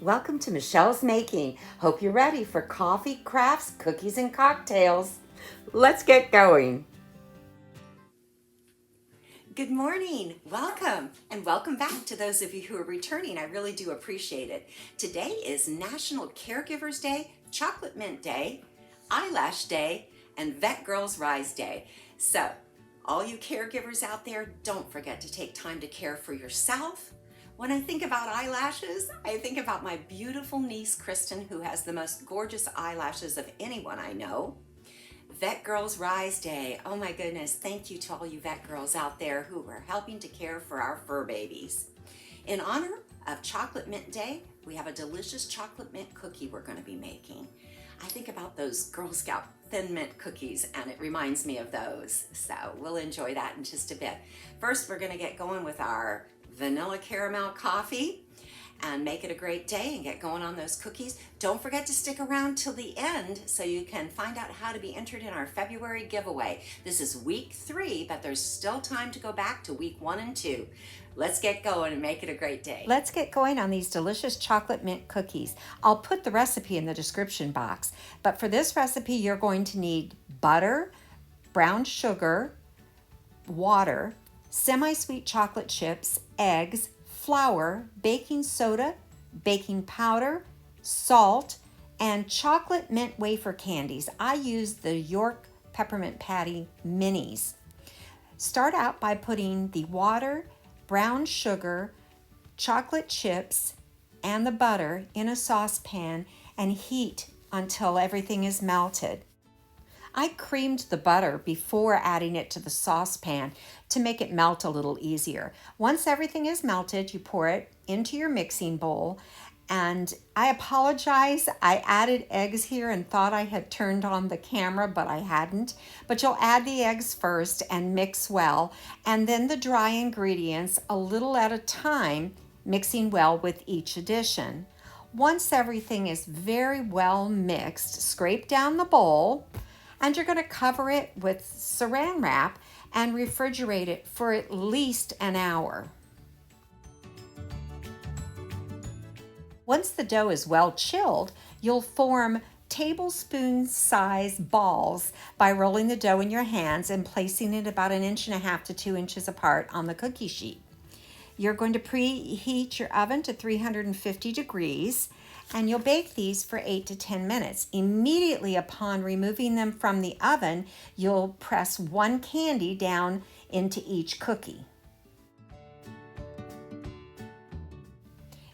Welcome to Michelle's Making. Hope you're ready for coffee, crafts, cookies, and cocktails. Let's get going. Good morning. Welcome. And welcome back to those of you who are returning. I really do appreciate it. Today is National Caregivers Day, Chocolate Mint Day, Eyelash Day, and Vet Girls Rise Day. So, all you caregivers out there, don't forget to take time to care for yourself. When I think about eyelashes, I think about my beautiful niece, Kristen, who has the most gorgeous eyelashes of anyone I know. Vet Girls Rise Day. Oh my goodness, thank you to all you vet girls out there who are helping to care for our fur babies. In honor of Chocolate Mint Day, we have a delicious chocolate mint cookie we're going to be making. I think about those Girl Scout Thin Mint cookies and it reminds me of those. So we'll enjoy that in just a bit. First, we're going to get going with our vanilla caramel coffee and make it a great day and get going on those cookies. Don't forget to stick around till the end so you can find out how to be entered in our February giveaway. This is week 3, but there's still time to go back to week 1 and 2. Let's get going and make it a great day. Let's get going on these delicious chocolate mint cookies. I'll put the recipe in the description box, but for this recipe, you're going to need butter, brown sugar, water, semi-sweet chocolate chips, eggs, flour, baking soda, baking powder, salt, and chocolate mint wafer candies. I use the York Peppermint Patty minis. Start out by putting the water, brown sugar, chocolate chips, and the butter in a saucepan and heat until everything is melted. I creamed the butter before adding it to the saucepan to make it melt a little easier. Once everything is melted, you pour it into your mixing bowl. And I apologize, I added eggs here and thought I had turned on the camera, but I hadn't. But you'll add the eggs first and mix well, and then the dry ingredients a little at a time, mixing well with each addition. Once everything is very well mixed, scrape down the bowl, and you're going to cover it with saran wrap and refrigerate it for at least an hour. Once the dough is well chilled, you'll form tablespoon-size balls by rolling the dough in your hands and placing it about 1.5 inches to 2 inches apart on the cookie sheet. You're going to preheat your oven to 350 degrees, and you'll bake these for 8 to 10 minutes. Immediately upon removing them from the oven, you'll press one candy down into each cookie.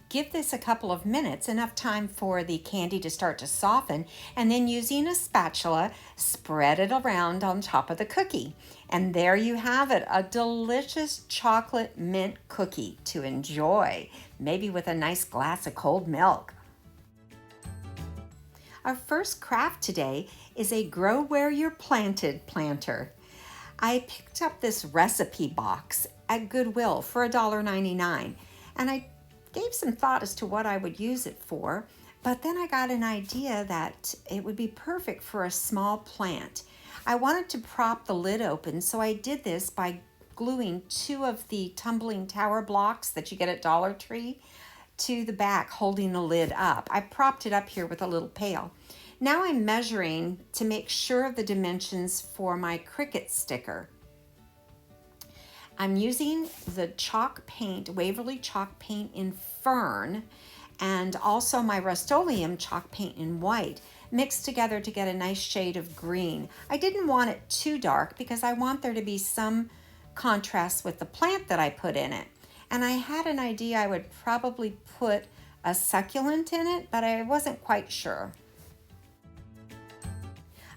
Give this a couple of minutes, enough time for the candy to start to soften, and then using a spatula, spread it around on top of the cookie. And there you have it, a delicious chocolate mint cookie to enjoy, maybe with a nice glass of cold milk. Our first craft today is a Grow Where You're Planted planter. I picked up this recipe box at Goodwill for $1.99, and I gave some thought as to what I would use it for, but then I got an idea that it would be perfect for a small plant. I wanted to prop the lid open, so I did this by gluing 2 of the tumbling tower blocks that you get at Dollar Tree to the back, holding the lid up. I propped it up here with a little pail. Now I'm measuring to make sure of the dimensions for my Cricut sticker. I'm using the chalk paint, Waverly chalk paint in Fern, and also my Rust-Oleum chalk paint in white, mixed together to get a nice shade of green. I didn't want it too dark because I want there to be some contrast with the plant that I put in it. And I had an idea I would probably put a succulent in it, but I wasn't quite sure.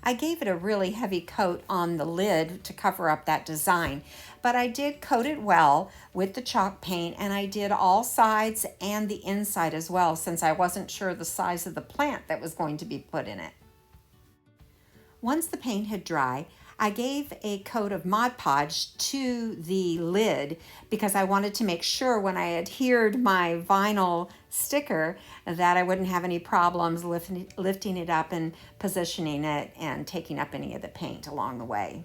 I gave it a really heavy coat on the lid to cover up that design, but I did coat it well with the chalk paint, and I did all sides and the inside as well, since I wasn't sure the size of the plant that was going to be put in it. Once the paint had dried, I gave a coat of Mod Podge to the lid because I wanted to make sure when I adhered my vinyl sticker that I wouldn't have any problems lifting it up and positioning it and taking up any of the paint along the way.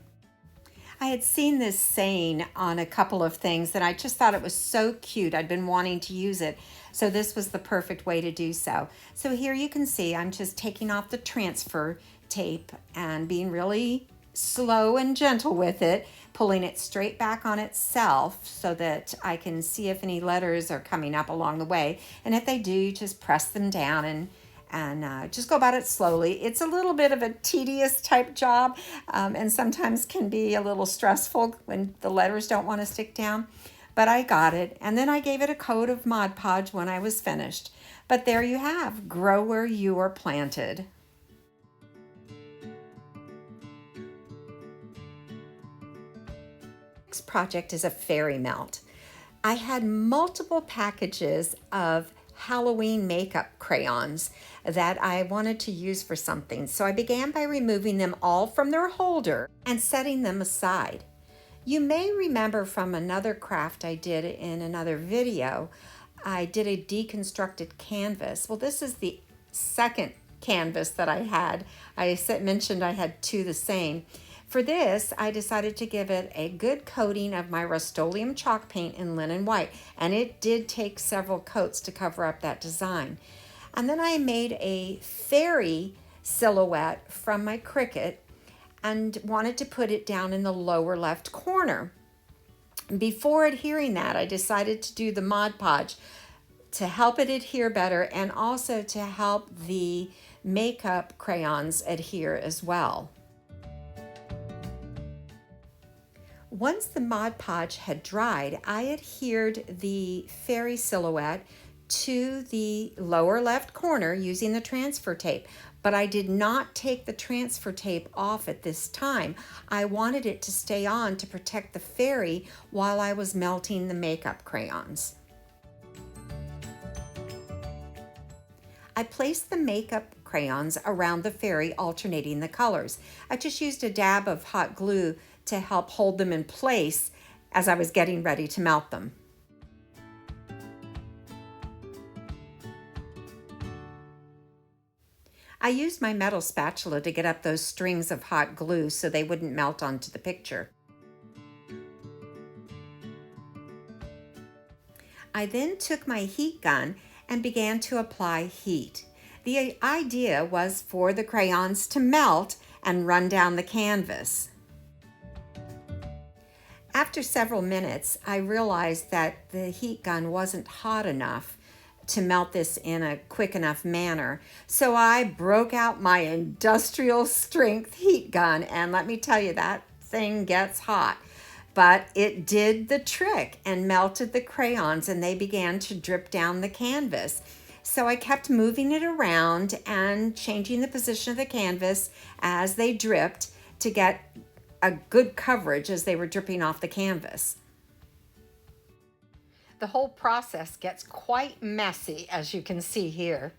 I had seen this saying on a couple of things and I just thought it was so cute. I'd been wanting to use it. So this was the perfect way to do so. So here you can see I'm just taking off the transfer tape and being really slow and gentle with it, pulling it straight back on itself so that I can see if any letters are coming up along the way. And if they do, you just press them down and just go about it slowly. It's a little bit of a tedious type job and sometimes can be a little stressful when the letters don't want to stick down. But I got it, and then I gave it a coat of Mod Podge when I was finished. But there you have, grow where you are planted. Next project is a fairy melt. I had multiple packages of Halloween makeup crayons that I wanted to use for something. So I began by removing them all from their holder and setting them aside. You may remember from another craft I did in another video, I did a deconstructed canvas. Well, this is the second canvas that I had. I mentioned I had two the same. For this, I decided to give it a good coating of my Rust-Oleum chalk paint in linen white, and it did take several coats to cover up that design. And then I made a fairy silhouette from my Cricut and wanted to put it down in the lower left corner. Before adhering that, I decided to do the Mod Podge to help it adhere better and also to help the makeup crayons adhere as well. Once the Mod Podge had dried, I adhered the fairy silhouette to the lower left corner using the transfer tape, but I did not take the transfer tape off at this time. I wanted it to stay on to protect the fairy while I was melting the makeup crayons. I placed the makeup crayons around the fairy, alternating the colors. I just used a dab of hot glue to help hold them in place as I was getting ready to melt them. I used my metal spatula to get up those strings of hot glue so they wouldn't melt onto the picture. I then took my heat gun and began to apply heat. The idea was for the crayons to melt and run down the canvas. After several minutes, I realized that the heat gun wasn't hot enough to melt this in a quick enough manner. So I broke out my industrial strength heat gun, and let me tell you, that thing gets hot. But it did the trick and melted the crayons, and they began to drip down the canvas. So I kept moving it around and changing the position of the canvas as they dripped to get a good coverage as they were dripping off the canvas. The whole process gets quite messy, as you can see here.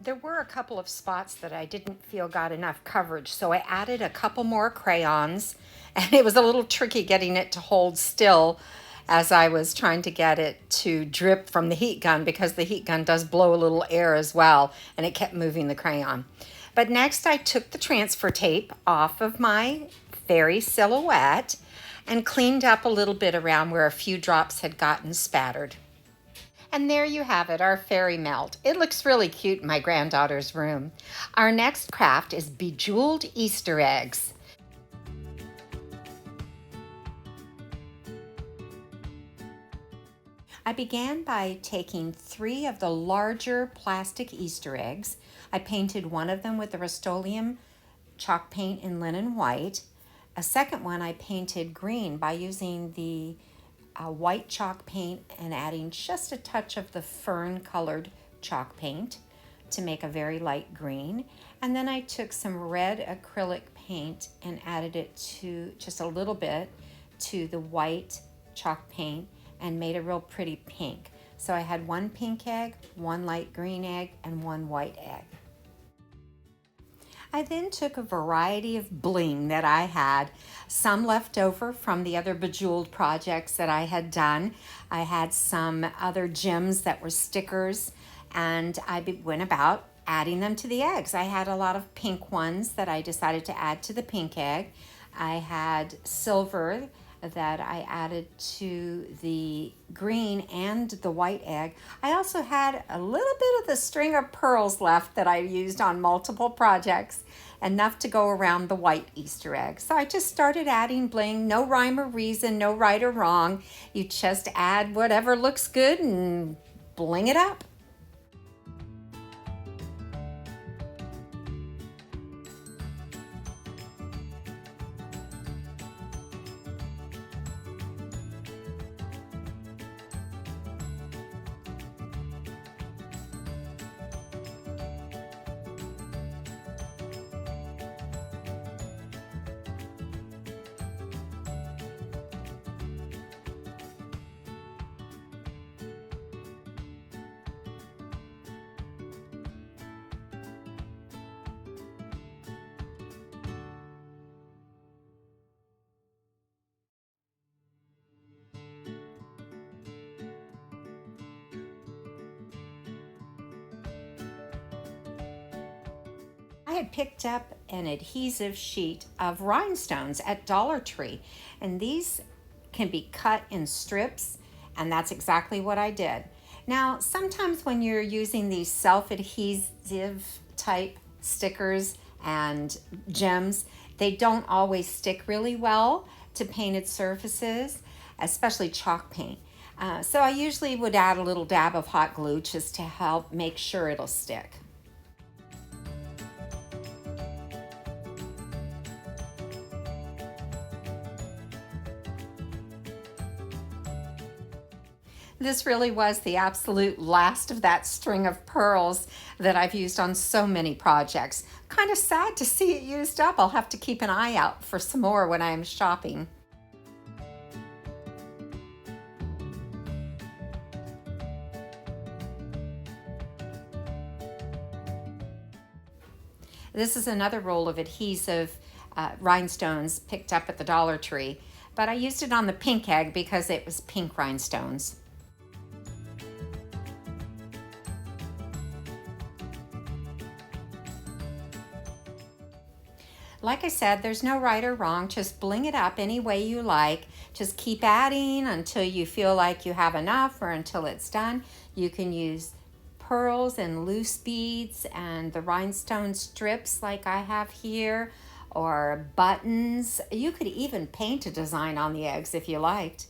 There were a couple of spots that I didn't feel got enough coverage, so I added a couple more crayons, and it was a little tricky getting it to hold still as I was trying to get it to drip from the heat gun, because the heat gun does blow a little air as well, and it kept moving the crayon. But next I took the transfer tape off of my fairy silhouette and cleaned up a little bit around where a few drops had gotten spattered. And there you have it, our fairy melt. It looks really cute in my granddaughter's room. Our next craft is Bejeweled Easter eggs. I began by taking 3 of the larger plastic Easter eggs. I painted one of them with the Rust-Oleum chalk paint in linen white. A second one I painted green by using the white chalk paint and adding just a touch of the fern colored chalk paint to make a very light green. And then I took some red acrylic paint and added it to just a little bit to the white chalk paint and made a real pretty pink. So I had 1 pink egg, 1 light green egg, and 1 white egg. I then took a variety of bling that I had, some left over from the other Bejeweled projects that I had done. I had some other gems that were stickers, and I went about adding them to the eggs. I had a lot of pink ones that I decided to add to the pink egg. I had silver that I added to the green and the white egg. I also had a little bit of the string of pearls left that I used on multiple projects, enough to go around the white Easter egg. So I just started adding bling, no rhyme or reason, no right or wrong. You just add whatever looks good and bling it up. I had picked up an adhesive sheet of rhinestones at Dollar Tree, and these can be cut in strips, and that's exactly what I did. Now, sometimes when you're using these self-adhesive type stickers and gems, they don't always stick really well to painted surfaces, especially chalk paint. So I usually would add a little dab of hot glue just to help make sure it'll stick. This really was the absolute last of that string of pearls that I've used on so many projects. Kind of sad to see it used up. I'll have to keep an eye out for some more when I'm shopping. This is another roll of adhesive rhinestones picked up at the Dollar Tree, but I used it on the pink egg because it was pink rhinestones. Like I said, there's no right or wrong. Just bling it up any way you like. Just keep adding until you feel like you have enough or until it's done. You can use pearls and loose beads and the rhinestone strips like I have here, or buttons. You could even paint a design on the eggs if you liked.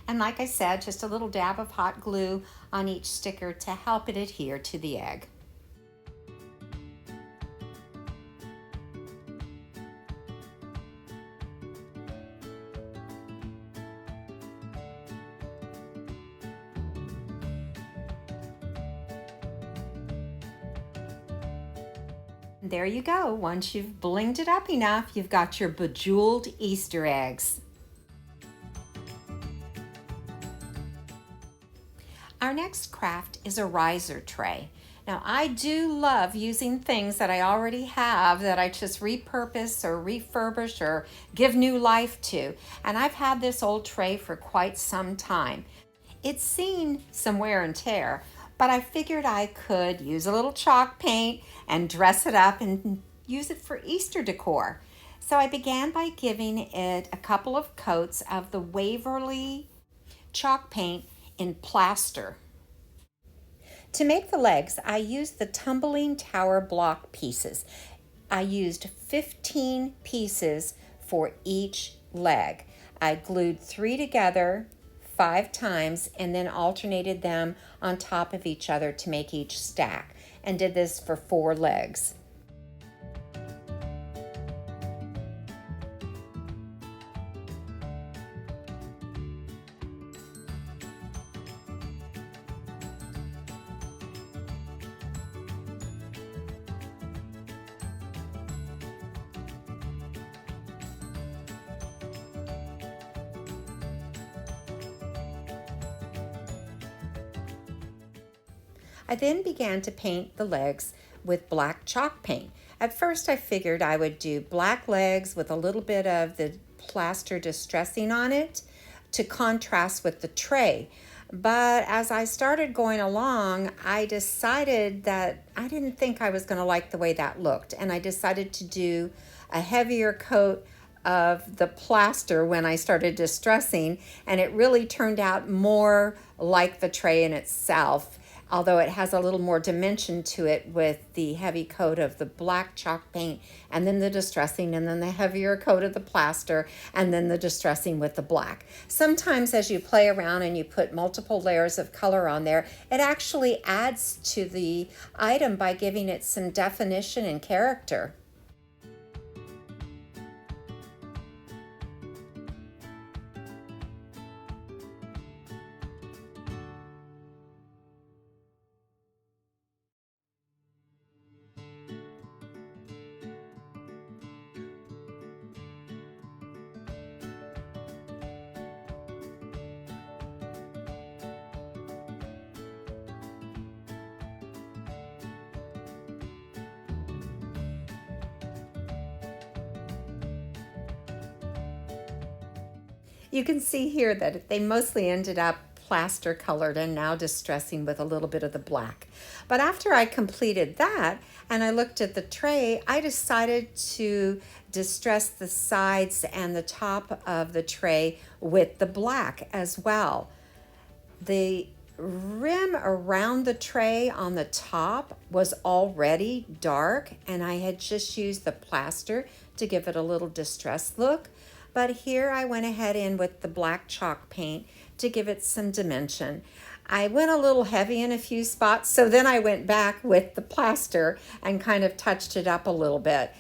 And like I said, just a little dab of hot glue on each sticker to help it adhere to the egg. There you go. Once you've blinged it up enough, you've got your bejeweled Easter eggs. Our next craft is a riser tray. Now, I do love using things that I already have that I just repurpose or refurbish or give new life to. And I've had this old tray for quite some time. It's seen some wear and tear, but I figured I could use a little chalk paint and dress it up and use it for Easter decor. So I began by giving it a couple of coats of the Waverly chalk paint in plaster. To make the legs, I used the tumbling tower block pieces. I used 15 pieces for each leg. I glued 3 together 5 times and then alternated them on top of each other to make each stack, and did this for 4 legs. I then began to paint the legs with black chalk paint. At first I figured I would do black legs with a little bit of the plaster distressing on it to contrast with the tray. But as I started going along, I decided that I didn't think I was going to like the way that looked. And I decided to do a heavier coat of the plaster when I started distressing. And it really turned out more like the tray in itself, although it has a little more dimension to it with the heavy coat of the black chalk paint and then the distressing and then the heavier coat of the plaster and then the distressing with the black. Sometimes as you play around and you put multiple layers of color on there, it actually adds to the item by giving it some definition and character. You can see here that they mostly ended up plaster colored and now distressing with a little bit of the black. But after I completed that and I looked at the tray, I decided to distress the sides and the top of the tray with the black as well. The rim around the tray on the top was already dark and I had just used the plaster to give it a little distressed look. But here I went ahead in with the black chalk paint to give it some dimension. I went a little heavy in a few spots, so then I went back with the plaster and kind of touched it up a little bit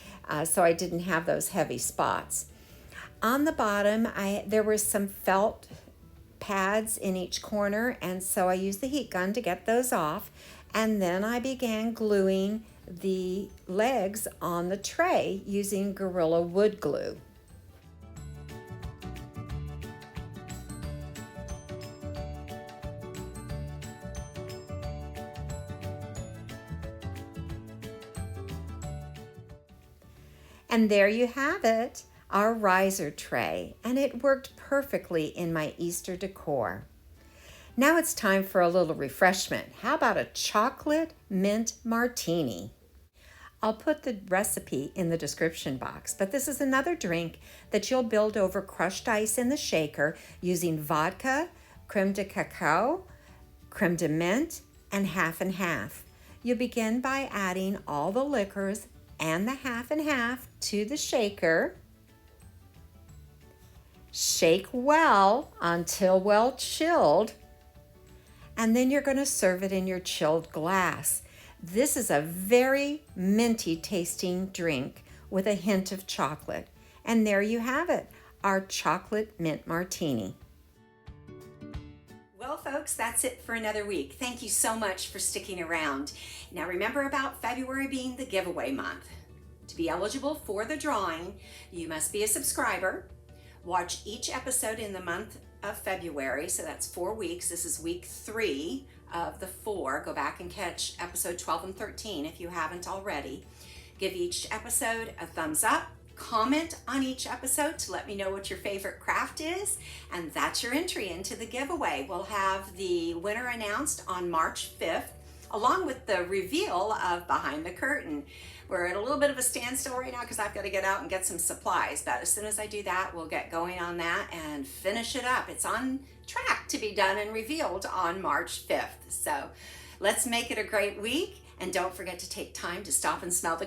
so I didn't have those heavy spots. On the bottom, there were some felt pads in each corner, and so I used the heat gun to get those off, and then I began gluing the legs on the tray using Gorilla wood glue. And there you have it, our riser tray, and it worked perfectly in my Easter decor. Now it's time for a little refreshment. How about a chocolate mint martini? I'll put the recipe in the description box, but this is another drink that you'll build over crushed ice in the shaker using vodka, creme de cacao, creme de menthe, and half and half. You begin by adding all the liquors and the half and half to the shaker. Shake well until well chilled, and then you're going to serve it in your chilled glass. This is a very minty tasting drink with a hint of chocolate. And there you have it, our chocolate mint martini. Well, folks, that's it for another week. Thank you so much for sticking around. Now remember about February being the giveaway month. To be eligible for the drawing, you must be a subscriber. Watch each episode in the month of February, so that's 4 weeks. This is week 3 of the 4. Go back and catch episode 12 and 13 if you haven't already. Give each episode a thumbs up. Comment on each episode to let me know what your favorite craft is, and that's your entry into the giveaway. We'll have the winner announced on March 5th, along with the reveal of Behind the Curtain. We're at a little bit of a standstill right now because I've got to get out and get some supplies, but as soon as I do that, we'll get going on that and finish it up. It's on track to be done and revealed on March 5th. So let's make it a great week, and don't forget to take time to stop and smell the